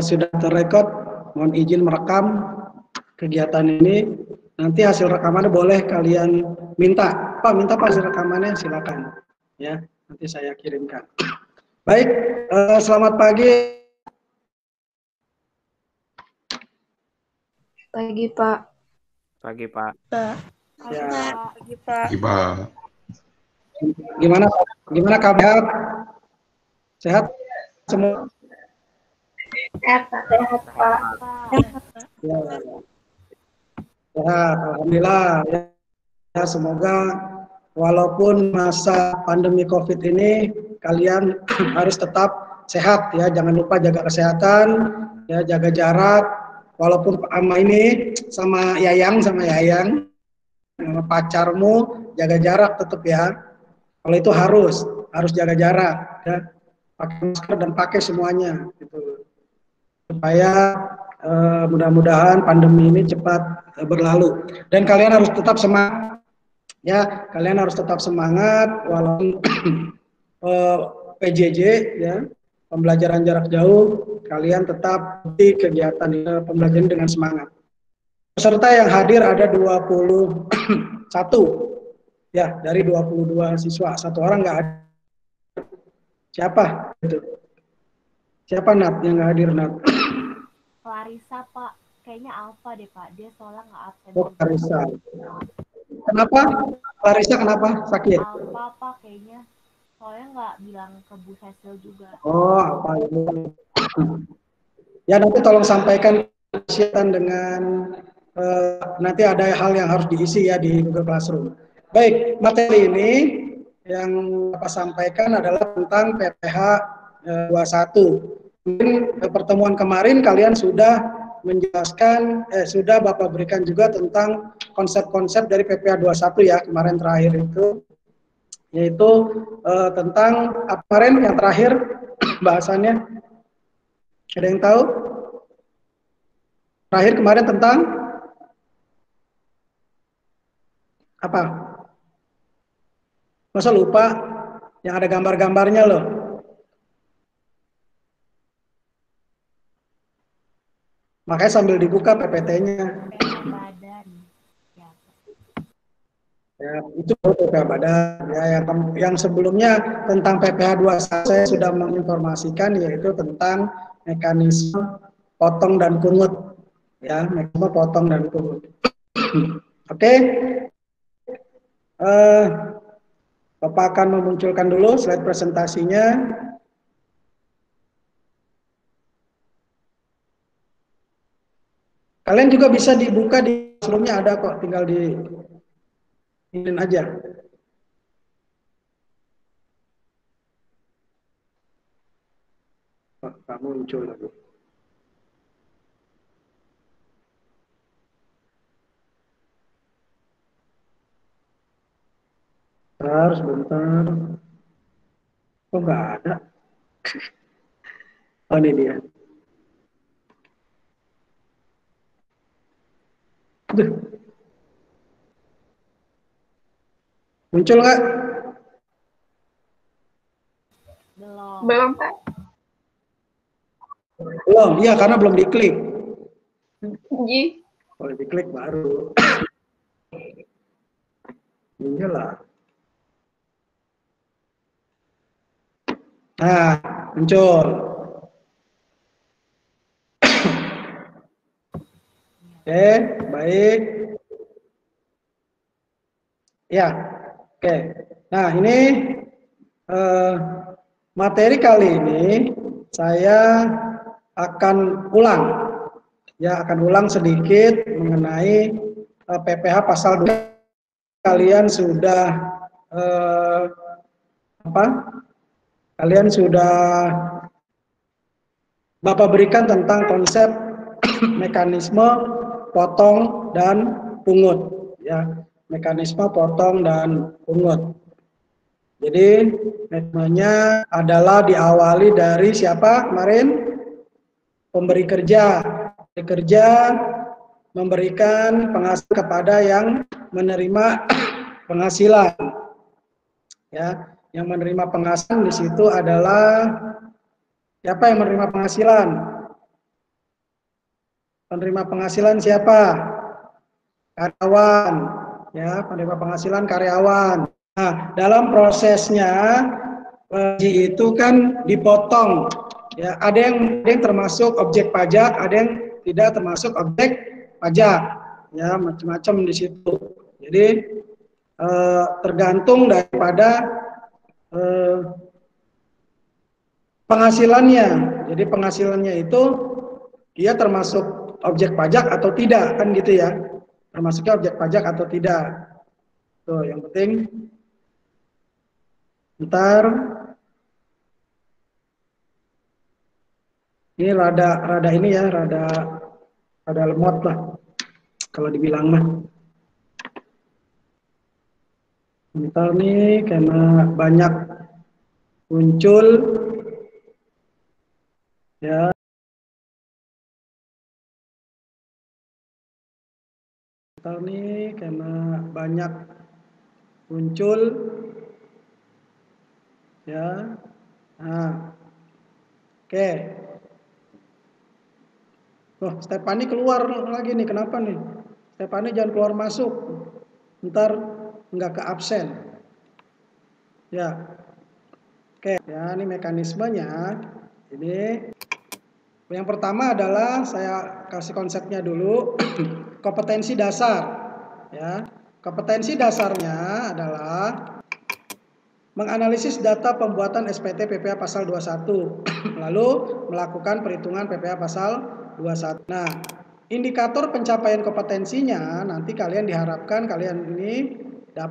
Sudah terrekod, mohon izin merekam kegiatan ini. Nanti hasil rekamannya boleh kalian minta. Pak, minta Pak hasil rekamannya, silakan. Ya, nanti saya kirimkan. Baik, selamat pagi. Pagi, Pak. Pagi, Pak. Ya. Pagi, Pak. Pagi, Pak. Gimana kabar? Sehat semua? Sehat, Pak. Ya. Sehat, alhamdulillah. Ya, semoga walaupun masa pandemi COVID ini kalian harus tetap sehat ya, jangan lupa jaga kesehatan, ya jaga jarak. Walaupun sama Yayang, sama pacarmu jaga jarak tetap ya. Kalau itu harus jaga jarak, ya. Pakai masker dan pakai semuanya, gitu. Supaya mudah-mudahan pandemi ini cepat berlalu. Dan kalian harus tetap semangat, ya. Kalian harus tetap semangat walaupun PJJ, ya, pembelajaran jarak jauh. Kalian tetap di kegiatan pembelajaran dengan semangat. Peserta yang hadir ada 21. Ya, dari 22 siswa, satu orang nggak hadir. Siapa? Siapa Nat yang nggak hadir, Nat? Clarissa, Pak. Kayaknya Alfa deh, Pak. Dia soalnya nggak absen. Oh, Clarissa. Kenapa? Clarissa kenapa? Sakit? Alfa, Pak, kayaknya. Soalnya nggak bilang ke Bu Cecil juga. Oh, apa itu? Ya, nanti tolong sampaikan kesehatan dengan nanti ada hal yang harus diisi ya di Google Classroom. Baik, materi ini yang Bapak sampaikan adalah tentang PPH 21. Mungkin pertemuan kemarin kalian sudah menjelaskan, sudah Bapak berikan juga tentang konsep-konsep dari PPH 21 ya, kemarin terakhir itu, yaitu tentang kemarin yang terakhir bahasannya. Ada yang tahu? Terakhir kemarin tentang apa? Masa lupa? Yang ada gambar-gambarnya loh. Makanya sambil dibuka PPT-nya. Badan. Ya, itu PPH badan. Ya, yang sebelumnya tentang PPH 21 saya sudah menginformasikan, yaitu tentang mekanisme potong dan pungut. Ya, mekanisme potong dan pungut. Oke. Bapak akan memunculkan dulu slide presentasinya. Kalian juga bisa dibuka di sebelumnya ada kok, tinggal di ini aja. Pak muncul lagi. Sebentar. Oh, nggak ada. Oh, ini dia. Aduh. Muncul nggak? Belum, Pak. Belum, iya karena belum diklik. Ji. Kalau diklik baru. Iyalah. Nah, muncul. Oke, baik. Ya, oke. Nah, ini materi kali ini saya akan ulang. Ya, akan ulang sedikit mengenai PPH pasal 2. Kalian sudah Kalian sudah Bapak berikan tentang konsep mekanisme potong dan pungut, ya, mekanisme potong dan pungut. Jadi mekanismenya adalah diawali dari siapa kemarin? Pemberi kerja. Pemberi kerja memberikan penghasilan kepada yang menerima penghasilan. Ya, yang menerima penghasilan di situ adalah Siapa yang menerima penghasilan? Penerima penghasilan siapa? Karyawan. Ya, penerima penghasilan karyawan. Nah, dalam prosesnya gaji itu kan dipotong. Ya, ada yang termasuk objek pajak, ada yang tidak termasuk objek pajak. Ya, macam-macam di situ. Jadi tergantung daripada penghasilannya. Jadi penghasilannya itu dia termasuk objek pajak atau tidak, kan gitu ya. Termasuknya objek pajak atau tidak. Tuh, yang penting ntar ini rada ini ya, rada lemot lah kalau dibilang mah. Ntar nih karena banyak muncul ya. Ntar nih karena banyak muncul ya. Nah, oke. Oh, Stefani keluar lagi nih, kenapa nih? Stefani jangan keluar masuk, ntar nggak ke absen. Ya, oke. Ya, ini mekanismenya. Ini yang pertama adalah saya kasih konsepnya dulu. Kompetensi dasar. Ya, kompetensi dasarnya adalah menganalisis data pembuatan SPT PPh pasal 21, lalu melakukan perhitungan PPh pasal 21. Nah, indikator pencapaian kompetensinya nanti kalian diharapkan kalian ini ya,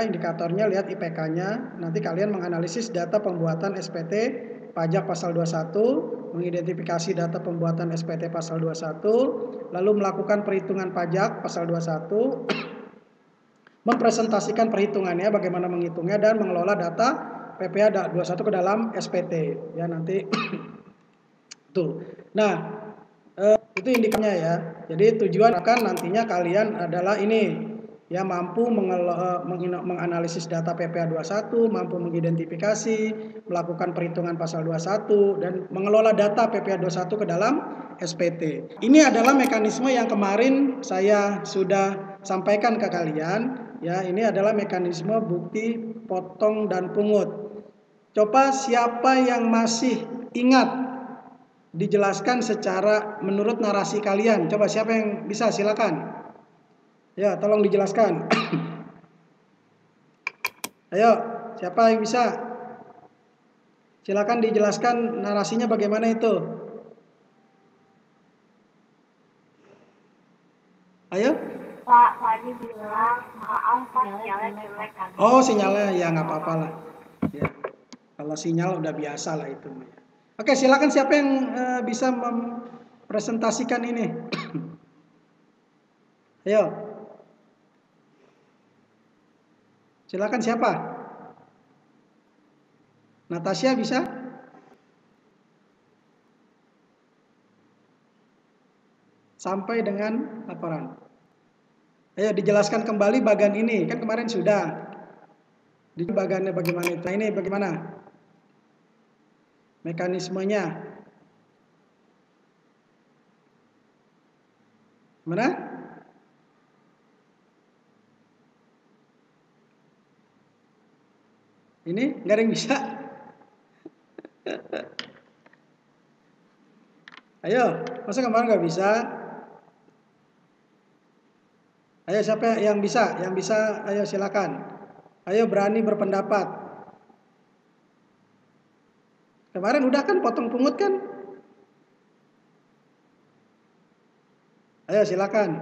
indikatornya lihat IPK-nya, nanti kalian menganalisis data pembuatan SPT pajak pasal 21, mengidentifikasi data pembuatan SPT pasal 21, lalu melakukan perhitungan pajak pasal 21, mempresentasikan perhitungannya, bagaimana menghitungnya, dan mengelola data PPh 21 ke dalam SPT. Ya, nanti tuh. Nah, itu indikatornya ya. Jadi tujuan akan nantinya kalian adalah ini, ya, mampu menganalisis data PPh 21, mampu mengidentifikasi, melakukan perhitungan pasal 21, dan mengelola data PPh 21 ke dalam SPT. Ini adalah mekanisme yang kemarin saya sudah sampaikan ke kalian. Ya, ini adalah mekanisme bukti potong dan pungut. Coba siapa yang masih ingat dijelaskan secara menurut narasi kalian? Coba siapa yang bisa, silakan. Ya, tolong dijelaskan. Ayo, siapa yang bisa? Silakan dijelaskan narasinya bagaimana itu. Ayo. Pak, tadi bilang maaf sinyalnya jelek. Oh, sinyalnya ya nggak apa-apa lah. Ya, kalau sinyal udah biasa lah itu. Oke, silakan siapa yang bisa mempresentasikan ini. Ayo. Silakan siapa? Natasha bisa? Sampai dengan laporan. Ayo dijelaskan kembali bagian ini, kan kemarin sudah. Di bagiannya bagaimana itu? Nah, ini bagaimana? Mekanismenya. Mana? Ini nggak ada yang bisa. Ayo, masa kemarin nggak bisa? Ayo siapa yang bisa? Yang bisa, ayo silakan. Ayo berani berpendapat. Kemarin udah kan potong pungut kan? Ayo silakan.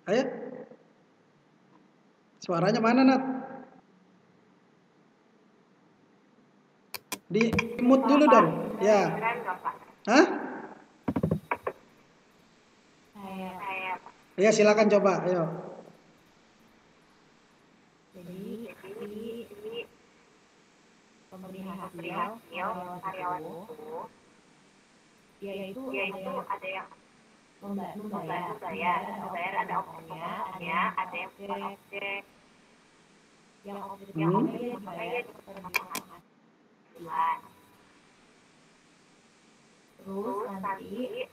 Ayo. Suaranya mana, Nat? Di mute dulu dong. Ya. Hah? Iya, silakan coba. Ayo. Jadi pemberi hasil karyawan itu dia itu ada yang membayar ada opsinya, ada yang objek. yang objeknya dibayar penerima penghasilan. Terus nanti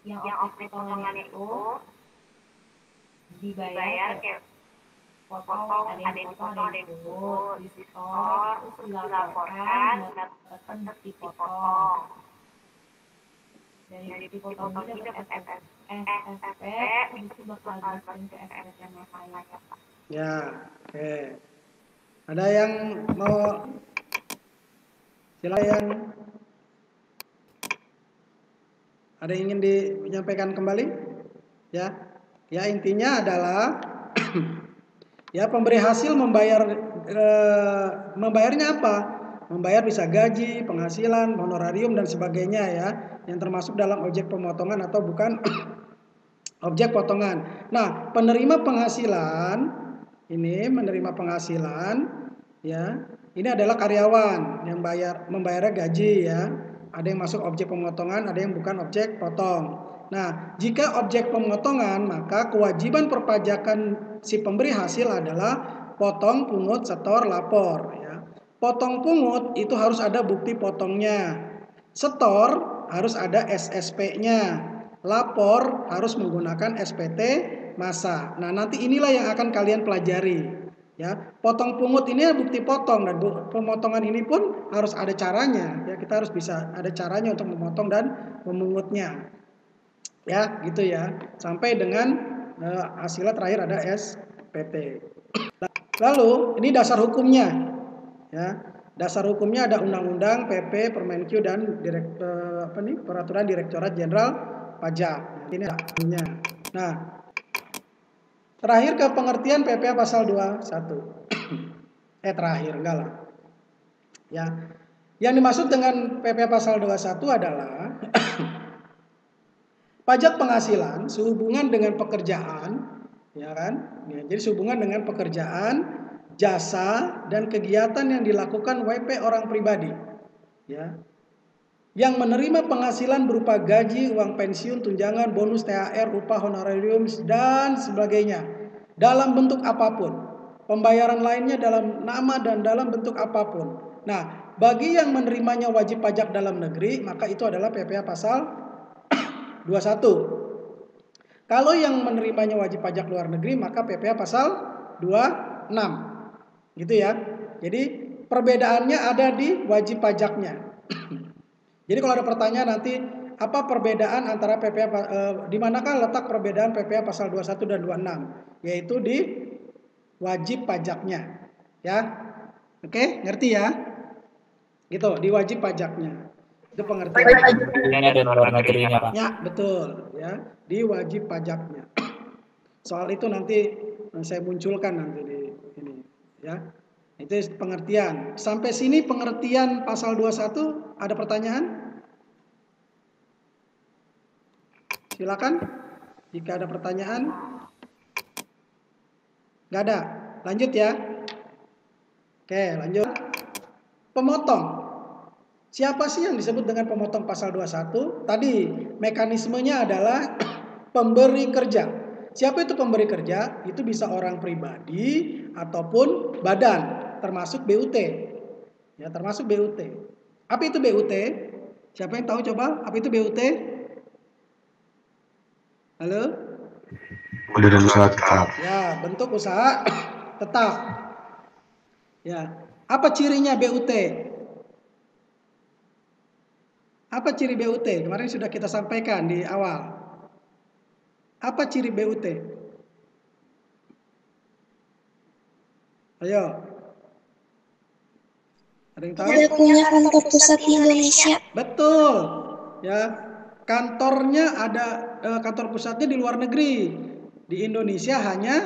yang objek potongan itu dibayar kayak potong, ada yang potong, ada yang pungut, di store, terus dilaporkan, mendapatkan bukti potong. Dari bukti potong ini dapat SSP, habis itu bakal dimasukin ke SPT-nya saya. Ya, oke. Ada yang mau silakan? Ada yang ingin menyampaikan kembali? Ya, ya intinya adalah ya pemberi hasil membayarnya apa? Membayar bisa gaji, penghasilan, honorarium dan sebagainya ya, yang termasuk dalam objek pemotongan atau bukan objek potongan. Nah, penerima penghasilan ini ya, ini adalah karyawan yang membayarnya gaji ya. Ada yang masuk objek pemotongan, ada yang bukan objek potong. Nah, jika objek pemotongan, maka kewajiban perpajakan si pemberi hasil adalah potong, pungut, setor, lapor ya. Potong pungut itu harus ada bukti potongnya. Setor harus ada SSP-nya. Lapor harus menggunakan SPT masa. Nah, nanti inilah yang akan kalian pelajari. Ya, potong pungut ini bukti potong dan pemotongan ini pun harus ada caranya. Ya, kita harus bisa ada caranya untuk memotong dan memungutnya. Ya, gitu ya. Sampai dengan hasilnya terakhir ada SPT. Lalu ini dasar hukumnya. Ya, dasar hukumnya ada undang-undang, PP, Permenkyu dan peraturan Direktorat Jenderal Pajak. Ini hukumnya. Nah, terakhir ke pengertian PPA pasal 21. Terakhir enggak lah. Ya. Yang dimaksud dengan PPA pasal 21 adalah pajak penghasilan sehubungan dengan pekerjaan, ya kan? Ya, jadi sehubungan dengan pekerjaan, jasa dan kegiatan yang dilakukan WP orang pribadi. Ya. Yang menerima penghasilan berupa gaji, uang pensiun, tunjangan, bonus, THR, upah, honorarium dan sebagainya dalam bentuk apapun. Pembayaran lainnya dalam nama dan dalam bentuk apapun. Nah, bagi yang menerimanya wajib pajak dalam negeri, maka itu adalah PPA pasal 21. Kalau yang menerimanya wajib pajak luar negeri, maka PPA pasal 26. Gitu ya. Jadi perbedaannya ada di wajib pajaknya. Jadi kalau ada pertanyaan nanti apa perbedaan antara PPA di manakah letak perbedaan PPA pasal 21 dan 26? Yaitu di wajib pajaknya. Ya. Oke, ngerti ya? Gitu, di wajib pajaknya. Itu pengertian. Ini ada luar negerinya, Pak. Ya, betul, ya. Di wajib pajaknya. Soal itu nanti saya munculkan nanti di ini, ya. Itu pengertian. Sampai sini pengertian pasal 21, ada pertanyaan? Silakan. Jika ada pertanyaan. Nggak ada. Lanjut ya. Oke, lanjut. Pemotong. Siapa sih yang disebut dengan pemotong pasal 21? Tadi mekanismenya adalah pemberi kerja. Siapa itu pemberi kerja? Itu bisa orang pribadi ataupun badan. Termasuk BUT. Ya, termasuk BUT. Apa itu BUT? Siapa yang tahu coba? Apa itu BUT? Halo? Badan usaha tetap. Ya, bentuk usaha tetap. Ya, apa cirinya BUT? Apa ciri BUT? Kemarin sudah kita sampaikan di awal. Apa ciri BUT? Ayo. Ada yang tahu? Tidak punya kantor pusat di Indonesia. Betul. Ya. Kantornya ada kantor pusatnya di luar negeri. Di Indonesia hanya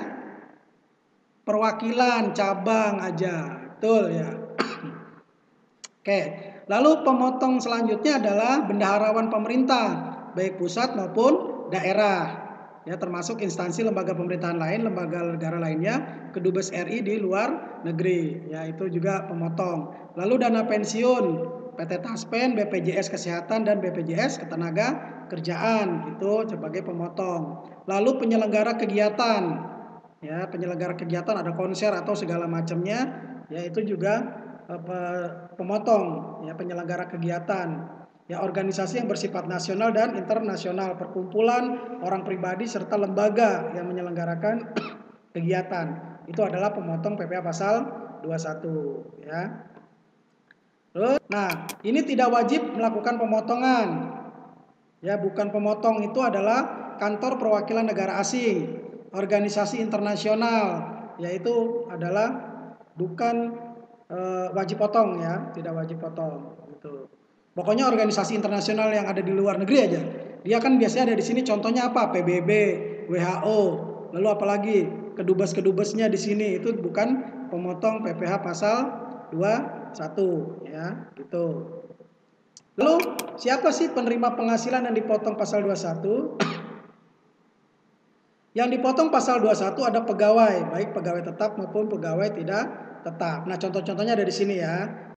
perwakilan cabang aja. Betul ya. Oke. Lalu pemotong selanjutnya adalah bendaharawan pemerintah, baik pusat maupun daerah. Ya, termasuk instansi lembaga pemerintahan lain, lembaga negara lainnya, kedubes RI di luar negeri. Ya, itu juga pemotong. Lalu dana pensiun, PT Taspen, BPJS Kesehatan dan BPJS Ketenaga kerjaan itu sebagai pemotong. Lalu penyelenggara kegiatan, ya penyelenggara kegiatan ada konser atau segala macamnya, ya itu juga pemotong, ya penyelenggara kegiatan. Ya organisasi yang bersifat nasional dan internasional, perkumpulan orang pribadi serta lembaga yang menyelenggarakan kegiatan. Itu adalah pemotong PPh pasal 21, ya. Terus, nah, ini tidak wajib melakukan pemotongan. Ya, bukan pemotong itu adalah kantor perwakilan negara asing, organisasi internasional, yaitu adalah bukan wajib potong ya, tidak wajib potong gitu. Pokoknya organisasi internasional yang ada di luar negeri aja. Dia kan biasanya ada di sini contohnya apa? PBB, WHO, lalu apalagi kedubes-kedubesnya di sini itu bukan pemotong PPh pasal 21 ya, gitu. Lalu siapa sih penerima penghasilan yang dipotong pasal 21? Yang dipotong pasal 21 ada pegawai, baik pegawai tetap maupun pegawai tidak tetap. Nah, contoh-contohnya ada di sini ya.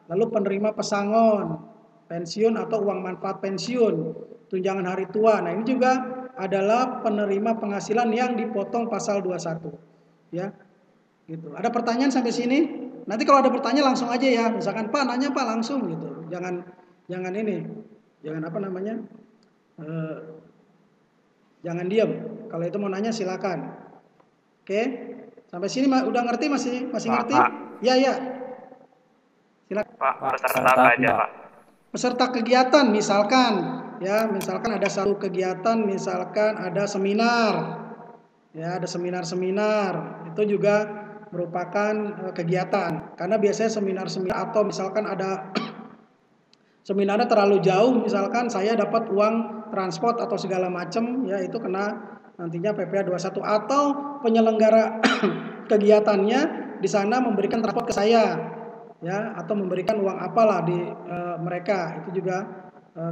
Lalu penerima pesangon, pensiun atau uang manfaat pensiun, tunjangan hari tua. Nah, ini juga adalah penerima penghasilan yang dipotong pasal 21. Ya. Gitu. Ada pertanyaan sampai sini? Nanti kalau ada pertanyaan langsung aja ya. Misalkan Pak nanya Pak langsung gitu. Jangan ini. Jangan apa namanya? Jangan diam. Kalau itu mau nanya silakan. Oke? Sampai sini udah ngerti masih ngerti? Ya, ya. Silakan. Pak, peserta apa aja, Pak? Peserta kegiatan misalkan ada satu kegiatan, misalkan ada seminar. Ya, ada seminar-seminar. Itu juga merupakan kegiatan. Karena biasanya seminar-seminar atau misalkan ada seminarnya terlalu jauh, misalkan saya dapat uang transport atau segala macam, ya itu kena nantinya PPh 21 atau penyelenggara kegiatannya di sana memberikan transport ke saya, ya atau memberikan uang apalah di mereka itu juga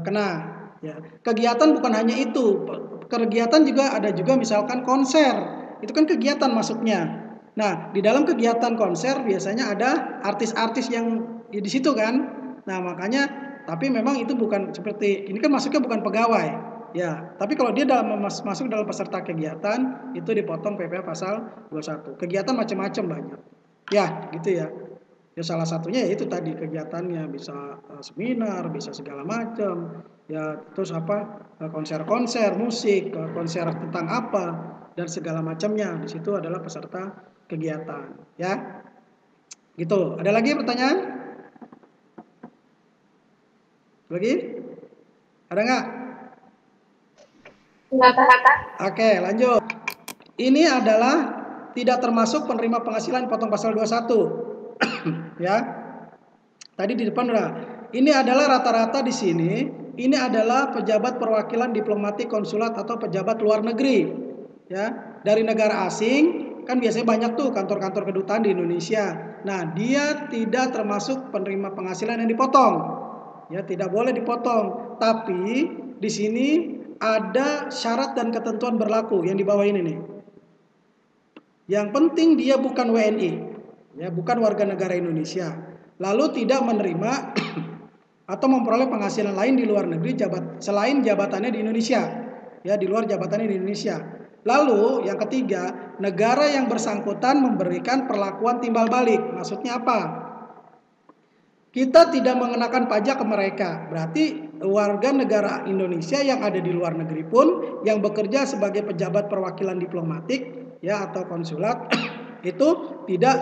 kena. Ya. Kegiatan bukan hanya itu, kegiatan juga ada juga misalkan konser, itu kan kegiatan masuknya. Nah di dalam kegiatan konser biasanya ada artis-artis yang di situ kan. Nah makanya tapi memang itu bukan seperti ini kan masuknya bukan pegawai, ya. Tapi kalau dia masuk dalam peserta kegiatan itu dipotong PPh pasal 21. Kegiatan macam-macam banyak, ya gitu ya. Ya salah satunya ya itu tadi kegiatannya bisa seminar, bisa segala macam, ya terus apa konser-konser musik, konser tentang apa dan segala macamnya. Di situ adalah peserta kegiatan, ya. Gitu. Ada lagi pertanyaan? Lagi? Ada nggak? Enggak, Pak. Oke, lanjut. Ini adalah tidak termasuk penerima penghasilan potong pasal 21. Ya. Tadi di depan udah. Ini adalah rata-rata di sini, ini adalah pejabat perwakilan diplomatik, konsulat atau pejabat luar negeri. Ya, dari negara asing, kan biasanya banyak tuh kantor-kantor kedutaan di Indonesia. Nah, dia tidak termasuk penerima penghasilan yang dipotong. Ya, tidak boleh dipotong. Tapi di sini ada syarat dan ketentuan berlaku yang di bawah ini nih. Yang penting dia bukan WNI, ya, bukan warga negara Indonesia. Lalu tidak menerima atau memperoleh penghasilan lain di luar negeri selain jabatannya di Indonesia. Ya, di luar jabatannya di Indonesia. Lalu yang ketiga, negara yang bersangkutan memberikan perlakuan timbal balik. Maksudnya apa? Kita tidak mengenakan pajak ke mereka. Berarti warga negara Indonesia yang ada di luar negeri pun yang bekerja sebagai pejabat perwakilan diplomatik ya atau konsulat itu tidak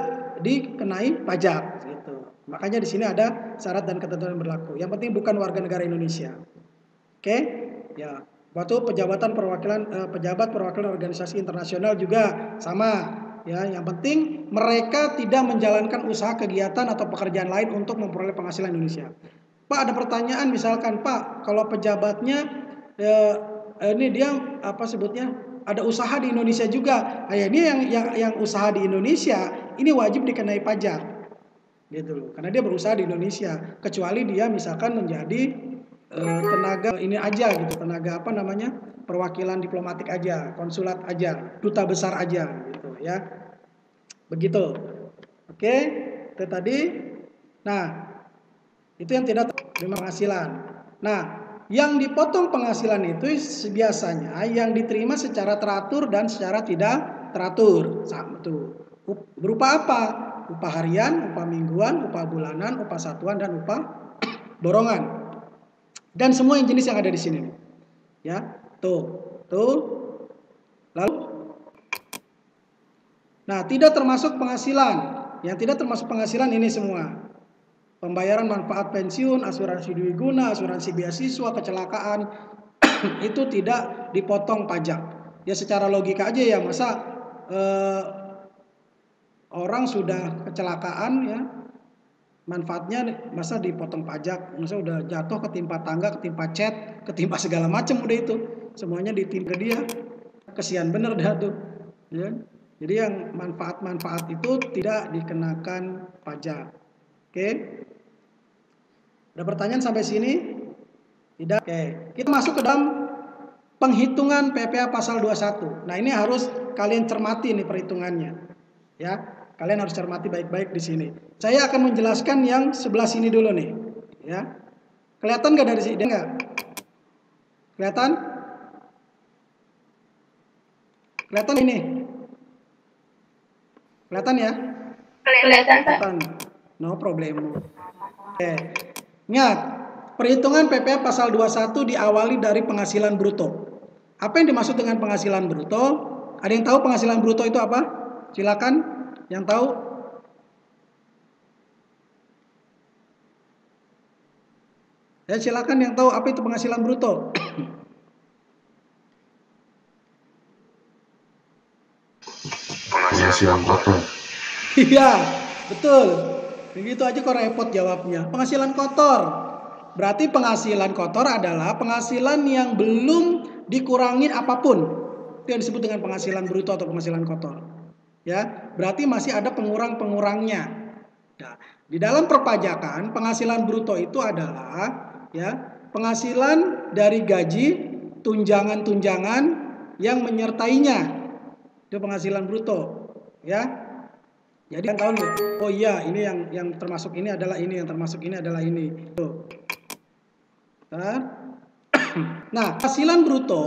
dikenai pajak gitu. Makanya di sini ada syarat dan ketentuan yang berlaku. Yang penting bukan warga negara Indonesia. Oke? Ya. Waktu pejabat perwakilan organisasi internasional juga sama. Ya, yang penting mereka tidak menjalankan usaha kegiatan atau pekerjaan lain untuk memperoleh penghasilan Indonesia. Pak, ada pertanyaan misalkan, Pak, kalau pejabatnya ini dia apa sebutnya ada usaha di Indonesia juga. Nah, ini yang usaha di Indonesia ini wajib dikenai pajak, gitu loh. Karena dia berusaha di Indonesia. Kecuali dia misalkan menjadi tenaga ini aja gitu, tenaga apa namanya perwakilan diplomatik aja, konsulat aja, duta besar aja gitu ya, begitu. Oke, itu tadi. Nah, itu yang tidak terima penghasilan. Nah, Yang dipotong penghasilan itu biasanya yang diterima secara teratur dan secara tidak teratur. Sama tuh. Berupa apa? Upah harian, upah mingguan, upah bulanan, upah satuan, dan upah borongan. Dan semua yang jenis yang ada di sini. Ya, tuh. Lalu, nah tidak termasuk penghasilan. Yang tidak termasuk penghasilan ini semua. Pembayaran manfaat pensiun, asuransi dwi guna, asuransi beasiswa, kecelakaan itu tidak dipotong pajak. Ya secara logika aja ya, masa orang sudah kecelakaan ya, manfaatnya masa dipotong pajak, masa udah jatuh ketimpa tangga, ketimpa cat, ketimpa segala macam udah itu, semuanya ditimpa dia, kesian bener dah tuh. Ya. Jadi yang manfaat-manfaat itu tidak dikenakan pajak. Oke. Ada pertanyaan sampai sini? Tidak? Oke. Kita masuk ke dalam penghitungan PPh pasal 21. Nah, ini harus kalian cermati nih perhitungannya. Ya, kalian harus cermati baik-baik di sini. Saya akan menjelaskan yang sebelah sini dulu nih. Ya. Kelihatan nggak dari sini? Nggak? Kelihatan? Kelihatan ini? Kelihatan ya? Kelihatan. No problem. Oke. Ingat, perhitungan PPh pasal 21 diawali dari penghasilan bruto. Apa yang dimaksud dengan penghasilan bruto? Ada yang tahu penghasilan bruto itu apa? Silakan, yang tahu. Ya, silakan yang tahu apa itu penghasilan bruto. Penghasilan kotor. Iya, betul. Begitu aja kok repot jawabnya. Penghasilan kotor. Berarti penghasilan kotor adalah penghasilan yang belum dikurangin apapun. Itu yang disebut dengan penghasilan bruto atau penghasilan kotor. Ya, berarti masih ada pengurang-pengurangnya. Nah, di dalam perpajakan penghasilan bruto itu adalah ya, penghasilan dari gaji, tunjangan-tunjangan yang menyertainya. Itu penghasilan bruto, ya. Jadi kan tahu nih, oh iya ini yang termasuk ini adalah ini, yang termasuk ini adalah ini. Tuh. Nah, penghasilan bruto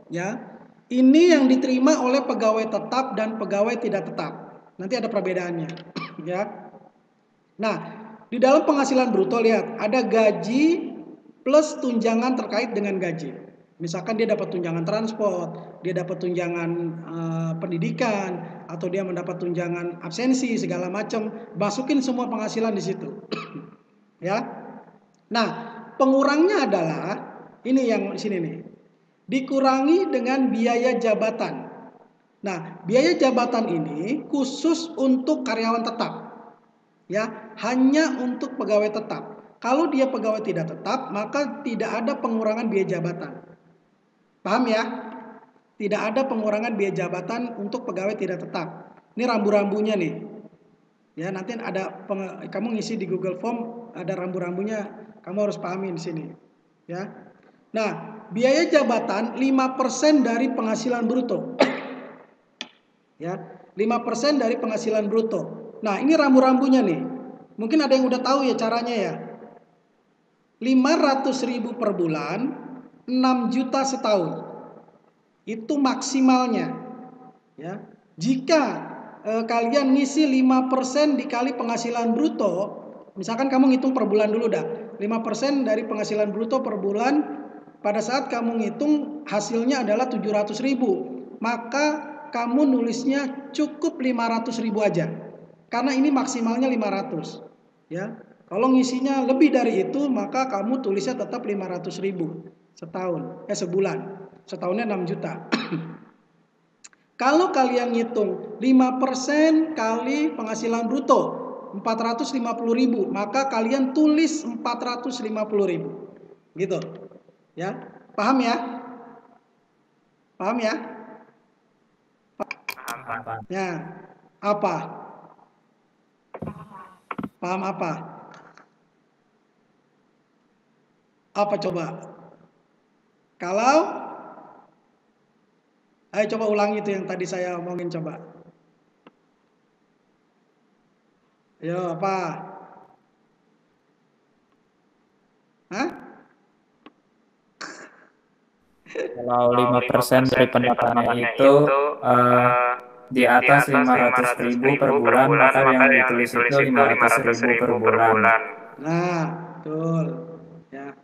ya, ini yang diterima oleh pegawai tetap dan pegawai tidak tetap. Nanti ada perbedaannya, ya. Nah, di dalam penghasilan bruto lihat ada gaji plus tunjangan terkait dengan gaji. Misalkan dia dapat tunjangan transport, dia dapat tunjangan pendidikan, atau dia mendapat tunjangan absensi segala macam, masukin semua penghasilan di situ. Ya. Nah, pengurangnya adalah ini yang di sini nih. Dikurangi dengan biaya jabatan. Nah, biaya jabatan ini khusus untuk karyawan tetap. Ya, hanya untuk pegawai tetap. Kalau dia pegawai tidak tetap, maka tidak ada pengurangan biaya jabatan. Paham ya? Tidak ada pengurangan biaya jabatan untuk pegawai tidak tetap. Ini rambu-rambunya nih. Ya, nanti ada kamu ngisi di Google Form, ada rambu-rambunya, kamu harus pahami di sini. Ya. Nah, biaya jabatan 5% dari penghasilan bruto. Ya, 5% dari penghasilan bruto. Nah, ini rambu-rambunya nih. Mungkin ada yang udah tahu ya caranya ya. 500.000 per bulan, 6 juta setahun. Itu maksimalnya. Ya. Jika kalian ngisi 5% dikali penghasilan bruto, misalkan kamu ngitung per bulan dulu dah. 5% dari penghasilan bruto per bulan, pada saat kamu ngitung hasilnya adalah 700.000. Maka kamu nulisnya cukup 500.000 aja. Karena ini maksimalnya 500. Ya. Kalau ngisinya lebih dari itu, maka kamu tulisnya tetap 500.000 setahun, sebulan. Setahunnya 6 juta. Kalau kalian ngitung 5% kali penghasilan bruto 450.000, maka kalian tulis 450.000. Gitu. Ya. Paham ya? Paham ya? Paham. Ya. Apa? Paham apa? Apa coba? Kalau ayo coba ulangi itu yang tadi saya omongin coba. Ayo apa? Hah? Kalau 5% dari pendapatannya itu di atas 500.000 per bulan, maka yang ditulis itu 500.000 per bulan. Nah, betul. Ya.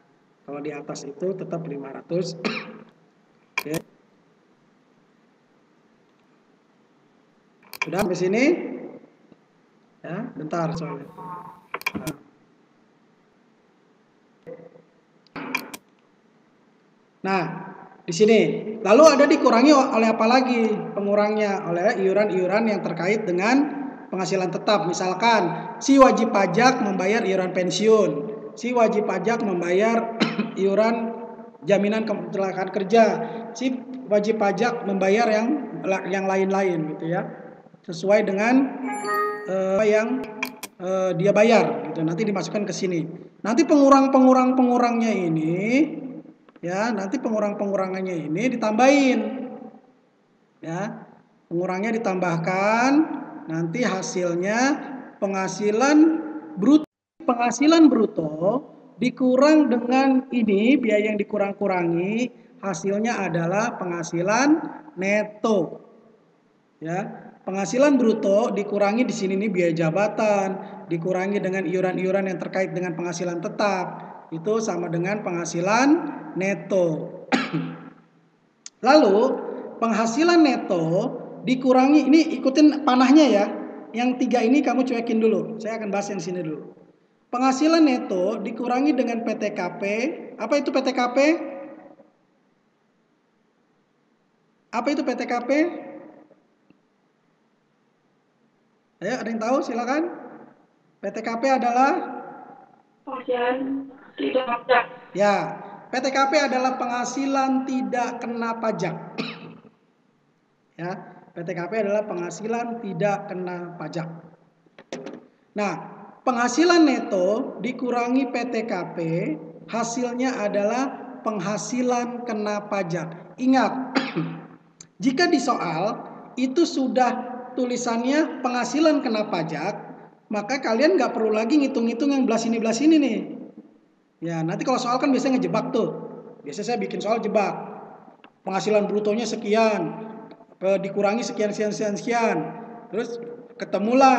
Kalau di atas itu tetap 500. Oke. Sudah sampai sini? Ya, bentar soalnya. Nah, di sini. Lalu ada dikurangi oleh apa lagi? Pengurangnya oleh iuran-iuran yang terkait dengan penghasilan tetap. Misalkan, si wajib pajak membayar iuran pensiun, si wajib pajak membayar iuran jaminan kecelakaan kerja, si wajib pajak membayar yang lain-lain gitu ya. Sesuai dengan yang dia bayar gitu. Nanti dimasukkan ke sini. Nanti pengurangnya ini ya, nanti pengurangannya ini ditambahin. Ya. Pengurangnya ditambahkan, nanti hasilnya penghasilan bruto dikurang dengan ini biaya yang dikurang-kurangi, hasilnya adalah penghasilan neto. Ya, penghasilan bruto dikurangi di sini nih biaya jabatan, dikurangi dengan iuran-iuran yang terkait dengan penghasilan tetap, itu sama dengan penghasilan neto. Lalu penghasilan neto dikurangi, ini ikutin panahnya ya. Yang 3 ini kamu cuekin dulu. Saya akan bahas yang sini dulu. Penghasilan neto dikurangi dengan PTKP. Apa itu PTKP? Apa itu PTKP? Ayo, ada yang tahu? Silakan. PTKP adalah Penghasilan tidak pajak. ya, PTKP adalah penghasilan tidak kena pajak. Ya, PTKP adalah penghasilan tidak kena pajak. Nah, penghasilan neto dikurangi PTKP, hasilnya adalah penghasilan kena pajak. Ingat, jika di soal itu sudah tulisannya penghasilan kena pajak, maka kalian nggak perlu lagi ngitung-ngitung yang belah sini nih. Ya, nanti kalau soal kan biasanya ngejebak tuh. Biasanya saya bikin soal jebak. Penghasilan brutonya sekian, dikurangi sekian. Terus ketemulah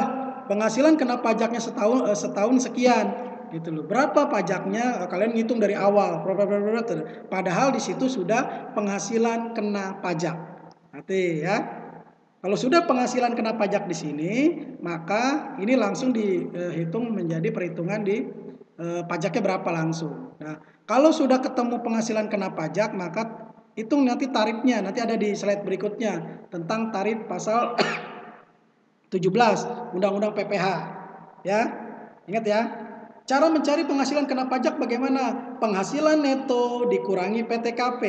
penghasilan kena pajaknya setahun sekian gitu loh. Berapa pajaknya? Kalian ngitung dari awal. Padahal di situ sudah penghasilan kena pajak. Nanti ya. Kalau sudah penghasilan kena pajak di sini, maka ini langsung dihitung menjadi perhitungan di pajaknya berapa langsung. Nah, kalau sudah ketemu penghasilan kena pajak, maka hitung nanti tarifnya. Nanti ada di slide berikutnya tentang tarif pasal 17 Undang-Undang PPH. Ya, ingat ya. Cara mencari penghasilan kena pajak bagaimana? Penghasilan neto dikurangi PTKP.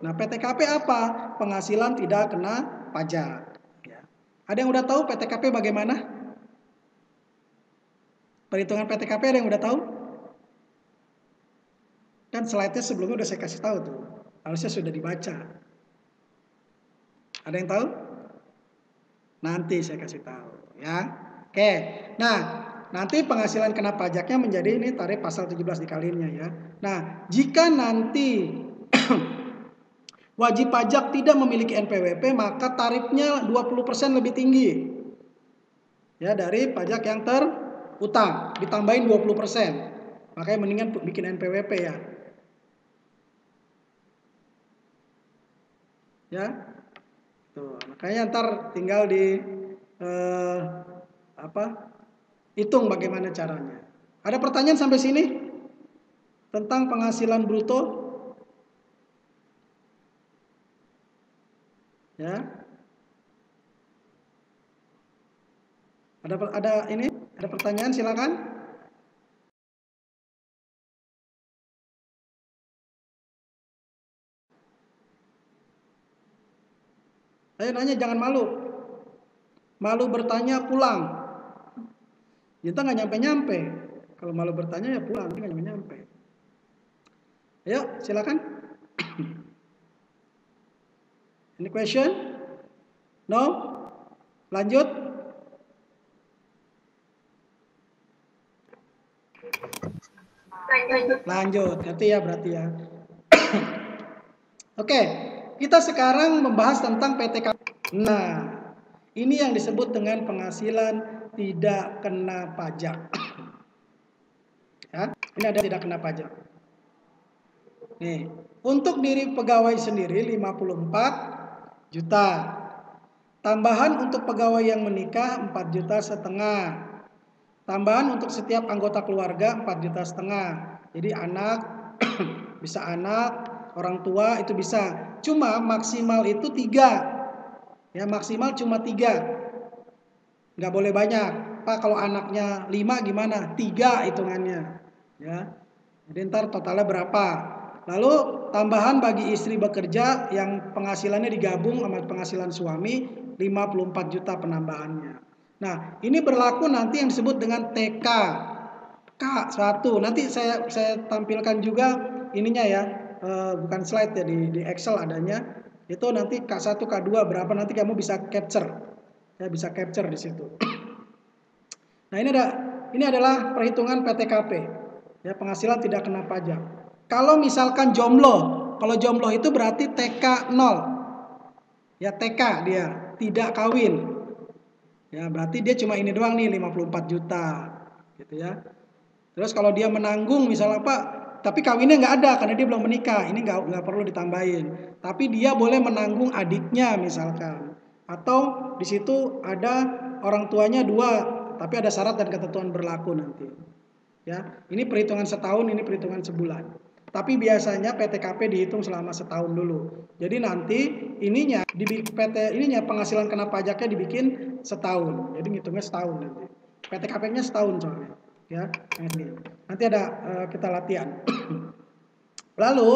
Nah, PTKP apa? Penghasilan tidak kena pajak. Ya. Ada yang udah tahu PTKP bagaimana? Perhitungan PTKP ada yang udah tahu? Kan slide-nya sebelumnya udah saya kasih tahu tuh. Harusnya sudah dibaca. Ada yang tahu? Nanti saya kasih tahu ya. Oke. Nah, nanti penghasilan kena pajaknya menjadi ini tarif pasal 17 dikalinya ya. Nah, jika nanti wajib pajak tidak memiliki NPWP, maka tarifnya 20% lebih tinggi. Ya, dari pajak yang terutang ditambahin 20%. Makanya mendingan bikin NPWP ya. Ya. Tuh, makanya ntar tinggal di hitung bagaimana caranya. Ada pertanyaan sampai sini tentang penghasilan bruto? Ya. Ada pertanyaan silakan. Saya nanya jangan malu. Malu bertanya pulang. Kita nggak nyampe-nyampe. Kalau malu bertanya ya pulang, nggak nyampe-nyampe. Ayo, silakan. Any question? No? Lanjut? Lanjut, ngerti ya berarti ya. Oke, kita sekarang membahas tentang PTKP. Nah, ini yang disebut dengan penghasilan tidak kena pajak. Ya, ini ada tidak kena pajak. Nih, untuk diri pegawai sendiri 54 juta. Tambahan untuk pegawai yang menikah 4,5 juta. Tambahan untuk setiap anggota keluarga 4,5 juta. Jadi anak, bisa anak, orang tua itu bisa. Cuma maksimal itu 3. Ya, maksimal cuma 3. Nggak boleh banyak. Pak, kalau anaknya 5 gimana? 3 hitungannya. Ya. Jadi ntar totalnya berapa? Lalu tambahan bagi istri bekerja yang penghasilannya digabung sama penghasilan suami 54 juta penambahannya. Nah, ini berlaku nanti yang disebut dengan TK. K1. Nanti saya tampilkan juga ininya ya. Bukan slide ya, di Excel adanya. Itu nanti K1, K2 berapa nanti kamu bisa capture. Ya, bisa capture di situ. Nah, ini adalah perhitungan PTKP. Ya, penghasilan tidak kena pajak. Kalau misalkan jomblo, kalau jomblo itu berarti TK 0. Ya, TK dia, tidak kawin. Ya, berarti dia cuma ini doang nih 54 juta. Gitu ya. Terus kalau dia menanggung misalnya Pak, tapi kawinnya nggak ada karena dia belum menikah, ini nggak perlu ditambahin. Tapi dia boleh menanggung adiknya misalkan, atau di situ ada orang tuanya 2, tapi ada syarat dan ketentuan berlaku nanti. Ya, ini perhitungan setahun, ini perhitungan sebulan. Tapi biasanya PTKP dihitung selama setahun dulu. Jadi nanti ininya penghasilan kena pajaknya dibikin setahun. Jadi ngitungnya setahun nanti. PTKP-nya setahun soalnya. Ya, nanti ada kita latihan. Lalu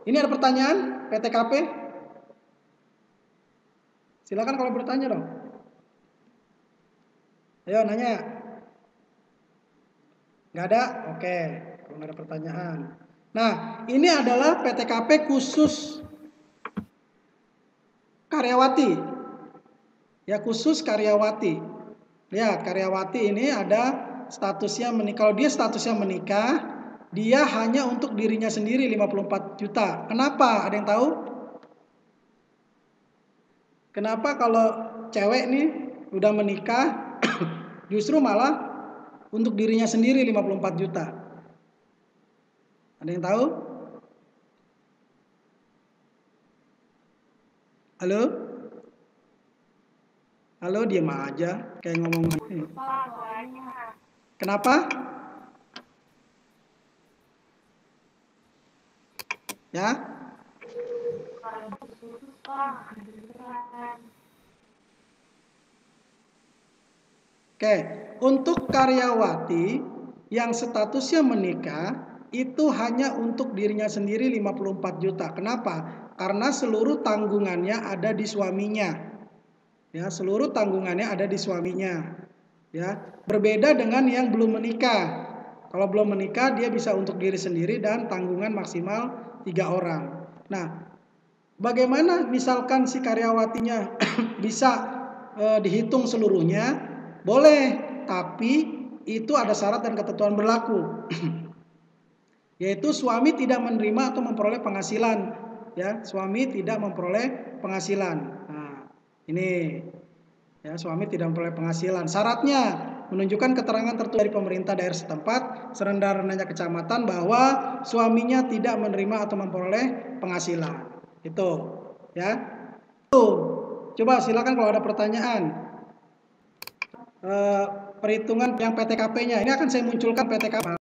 ini ada pertanyaan PTKP. Silakan kalau bertanya dong. Ayo nanya. Nggak ada? Oke, kalau nggak ada pertanyaan. Nah, ini adalah PTKP khusus karyawati. Ya, khusus karyawati. Lihat, karyawati ini ada statusnya menikah. Kalau dia statusnya menikah, dia hanya untuk dirinya sendiri 54 juta. Kenapa? Ada yang tahu? Kenapa kalau cewek nih udah menikah justru malah untuk dirinya sendiri 54 juta? Ada yang tahu? Halo? Halo, diam aja kayak ngomong. Kenapa? Ya? Oke, untuk karyawati yang statusnya menikah itu hanya untuk dirinya sendiri 54 juta. Kenapa? Karena seluruh tanggungannya ada di suaminya. Ya, seluruh tanggungannya ada di suaminya. Ya, berbeda dengan yang belum menikah. Kalau belum menikah dia bisa untuk diri sendiri dan tanggungan maksimal 3 orang. Nah, bagaimana misalkan si karyawatinya bisa dihitung seluruhnya? Boleh, tapi itu ada syarat dan ketentuan berlaku. Yaitu suami tidak menerima atau memperoleh penghasilan. Ya, suami tidak memperoleh penghasilan. Nah, ini ya, suami tidak memperoleh penghasilan. Syaratnya menunjukkan keterangan tertulis dari pemerintah daerah setempat, serendah-rendahnya kecamatan bahwa suaminya tidak menerima atau memperoleh penghasilan. Itu, ya. Itu. Coba silakan kalau ada pertanyaan. Perhitungan yang PTKP-nya. Ini akan saya munculkan PTKP.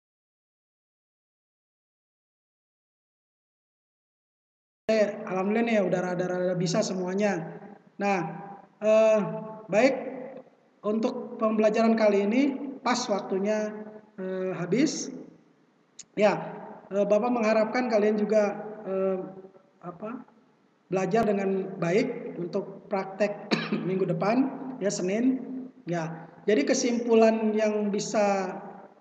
Alhamdulillah nih udah rada-rada bisa semuanya. Nah, baik, untuk pembelajaran kali ini pas waktunya habis. Ya, Bapak mengharapkan kalian juga belajar dengan baik untuk praktek minggu depan, ya Senin. Ya, jadi kesimpulan yang bisa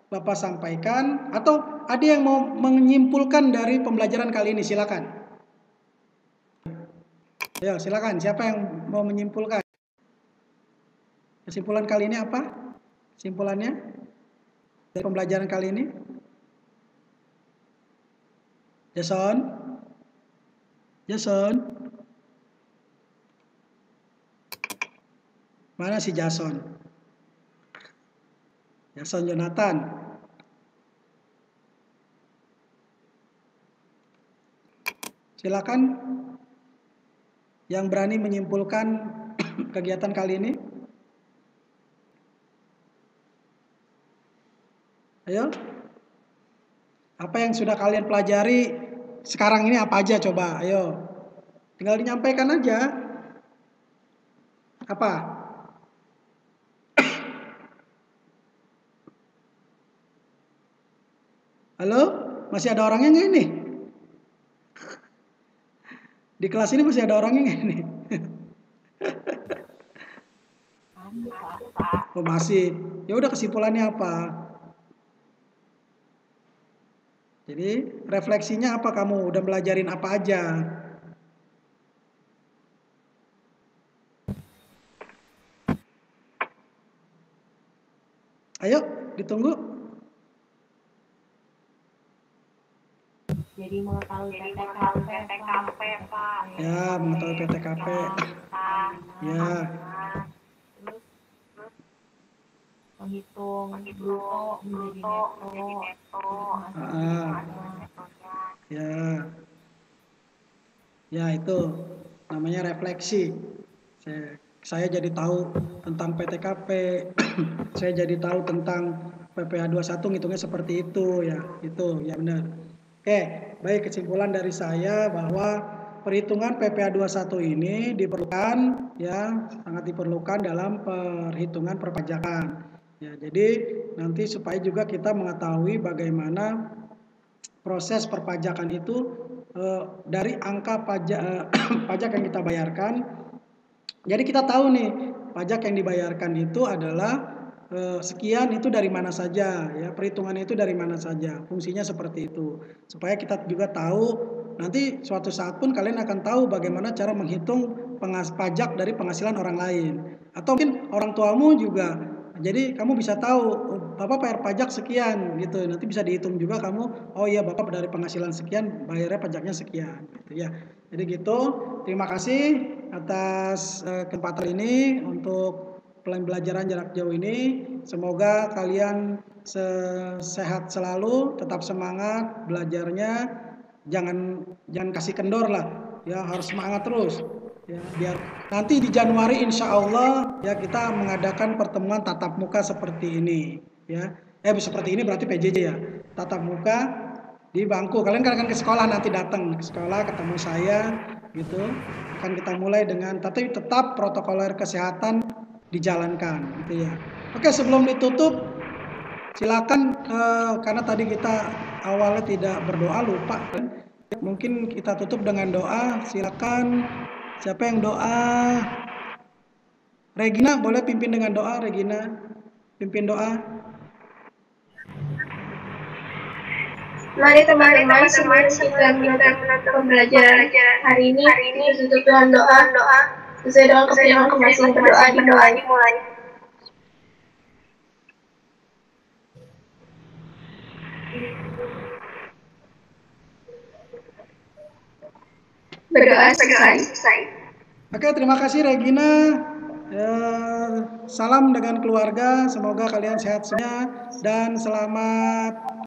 Bapak sampaikan atau ada yang mau menyimpulkan dari pembelajaran kali ini, silakan. Ayo, silakan. Siapa yang mau menyimpulkan? Kesimpulan kali ini apa? Kesimpulannya dari pembelajaran kali ini? Jason? Jason? Mana si Jason? Jason Jonathan. Silakan yang berani menyimpulkan kegiatan kali ini. Ayo. Apa yang sudah kalian pelajari sekarang ini apa aja coba? Ayo. Tinggal dinyampaikan aja. Apa? Halo? Masih ada orangnya nggak ini? Di kelas ini masih ada orangnya nggak ini? Oh masih. Ya udah, kesimpulannya apa? Jadi refleksinya apa, kamu udah belajarin apa aja? Ayo, ditunggu. Jadi mengetahui PTKP, Pak. Ya, mengetahui PTKP. Ya. Terus menghitung bruto menjadi netto. Ya. Ya, itu namanya refleksi. Saya jadi tahu tentang PTKP. Saya jadi tahu tentang PPh 21, ngitungnya seperti itu ya. Itu ya benar. Oke, baik, kesimpulan dari saya bahwa perhitungan PPh 21 ini diperlukan ya, sangat diperlukan dalam perhitungan perpajakan. Ya, jadi nanti supaya juga kita mengetahui bagaimana proses perpajakan itu dari angka pajak yang kita bayarkan. Jadi kita tahu nih, pajak yang dibayarkan itu adalah sekian, itu dari mana saja ya, perhitungannya itu dari mana saja, fungsinya seperti itu, supaya kita juga tahu nanti suatu saat pun kalian akan tahu bagaimana cara menghitung pajak dari penghasilan orang lain, atau mungkin orang tuamu juga. Jadi kamu bisa tahu, Bapak bayar pajak sekian gitu, nanti bisa dihitung juga kamu, oh iya Bapak dari penghasilan sekian bayarnya pajaknya sekian gitu ya. Jadi gitu, terima kasih atas kesempatan ini untuk pembelajaran jarak jauh ini. Semoga kalian sehat selalu, tetap semangat belajarnya, jangan kasih kendor lah ya, harus semangat terus ya, biar nanti di Januari insya Allah ya kita mengadakan pertemuan tatap muka seperti ini ya. Seperti ini berarti PJJ ya, tatap muka di bangku. Kalian akan ke sekolah, nanti datang ke sekolah ketemu saya gitu. Akan kita mulai dengan, tapi tetap protokoler kesehatan dijalankan gitu ya. Oke, sebelum ditutup silakan, karena tadi kita awalnya tidak berdoa, lupa kan? Mungkin kita tutup dengan doa. Silakan, siapa yang doa? Regina, boleh pimpin dengan doa. Regina, pimpin doa. Mari teman-teman, sebelum kita menutup pembelajaran hari ini, kita tutup dengan doa. Sesuai dengan kepercayaan masing berdoa dimulai. Berdoa selesai. Oke, terima kasih Regina. Salam dengan keluarga, semoga kalian sehat semua dan selamat.